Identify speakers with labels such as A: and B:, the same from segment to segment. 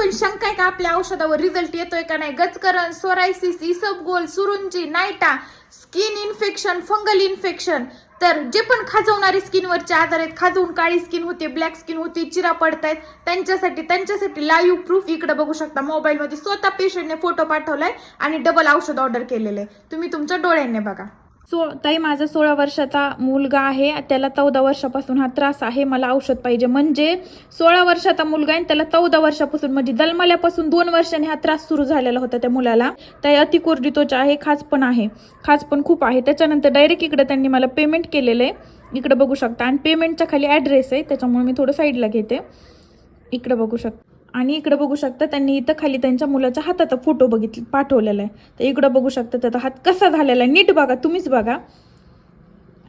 A: पण शंका आहे का आपल्या औषधावर रिझल्ट येतोय का नाही? गचकरण, सोरायसिस, इसबगोल, सुरुंची, नायटा, स्किन इन्फेक्शन, फंगल इन्फेक्शन, तर जे पण खाजवणारे स्किनवरचे आजार आहेत, खाजवून काळी स्किन होते, ब्लॅक स्किन होते, चिरा पडतायत, त्यांच्यासाठी लाईव्ह प्रूफ इकडे बघू शकता. मोबाईलमध्ये स्वतः पेशंटने फोटो पाठवलाय आणि डबल औषध ऑर्डर केलेले, तुम्ही तुमच्या डोळ्यांनी बघा. ताई, माझा 16 वर्षाचा मुलगा आहे, त्याला 14 वर्षापासून हा त्रास आहे, मला औषध पाहिजे. म्हणजे 16 वर्षाचा मुलगा आहे, त्याला 14 वर्षापासून म्हणजे जन्मल्यापासून 2 वर्षांनी हा त्रास सुरू झालेला होता त्या मुलाला. त्या अतिकोरडी त्वचा आहे, खाज पण खूप आहे. त्याच्यानंतर डायरेक्ट इकडे त्यांनी मला पेमेंट केलेलं आहे, इकडे बघू शकता. आणि पेमेंटच्या खाली ॲड्रेस आहे, त्याच्यामुळे मी थोडं साईडला घेते. इकडे बघू शकता. आणि इकडे बघू शकता त्यांनी इथं खाली त्यांच्या मुलाच्या हाताचा फोटो पाठवलेला आहे. तर इकडे बघू शकता त्याचा हात कसा झालेला आहे, नीट बघा, तुम्हीच बघा.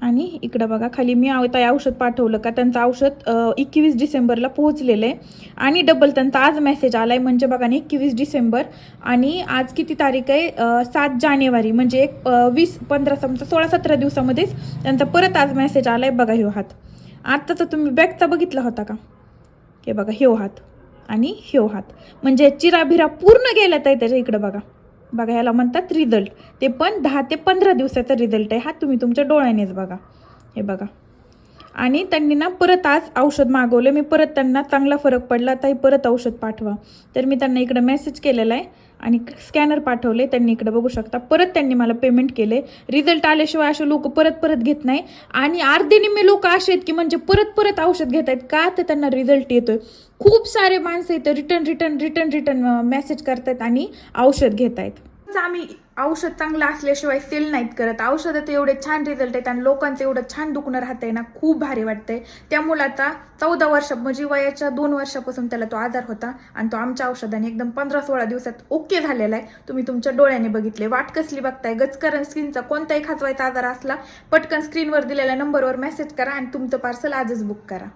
A: आणि इकडे बघा खाली मी औषध पाठवलं का, त्यांचं औषध 21 डिसेंबरला पोहोचलेलं आहे. आणि डबल त्यांचा आज मेसेज आलाय, म्हणजे बघा ना 21 डिसेंबर आणि आज किती तारीख आहे, 7 जानेवारी, म्हणजे 20-15 समजा 16-17 दिवसामध्येच त्यांचा परत आज मेसेज आलाय. बघा ह्यो हात, आत्ताचा तुम्ही बॅगचा बघितला होता का, हे बघा ह्यो हात आणि ह्यो हात, म्हणजे चिराभिरा पूर्ण गेल्यात आहे त्याच्या. इकडे बघा, ह्याला म्हणतात रिझल्ट, ते पण 10 ते 15 दिवसाचा रिझल्ट आहे हा, तुम्ही तुमच्या डोळ्यानेच बघा. हे बघा. आणि त्यांनी ना परत आज औषध मागवले, मी परत त्यांना चांगला फरक पडला, ताई परत औषध पाठवा. तर मी त्यांना इकडे मेसेज केलेला आहे आणि स्कॅनर पाठवले, त्यांनी इकडे बघू शकता. परत त्यांनी मला पेमेंट केले. रिझल्ट आल्याशिवाय असे लोक परत घेत नाही. आणि अर्धे निम्मे लोक असे आहेत की म्हणजे परत औषध घेत आहेत का, तर त्यांना रिझल्ट येतोय. खूप सारे माणसं इथं रिटर्न मेसेज करतायत आणि औषध घेत आहेत. आम्ही औषध चांगलं असल्याशिवाय सेल नाहीत करत. औषधात एवढे छान रिझल्ट आहेत आणि लोकांचं एवढं छान दुखणं राहतंय ना, खूप भारी वाटतंय. त्या मुलाचा 14 वर्ष म्हणजे वयाच्या 2 वर्षापासून त्याला तो आजार होता आणि तो आमच्या औषधाने एकदम 15-16 दिवसात ओके झालेला आहे. तुम्ही तुमच्या डोळ्याने बघितले. वाट कसली बघताय? गचकरण, स्किनचा कोणताही खाजवायचा आजार असला, पटकन स्क्रीनवर दिलेल्या नंबरवर मेसेज करा आणि तुमचं पार्सल आजच बुक करा.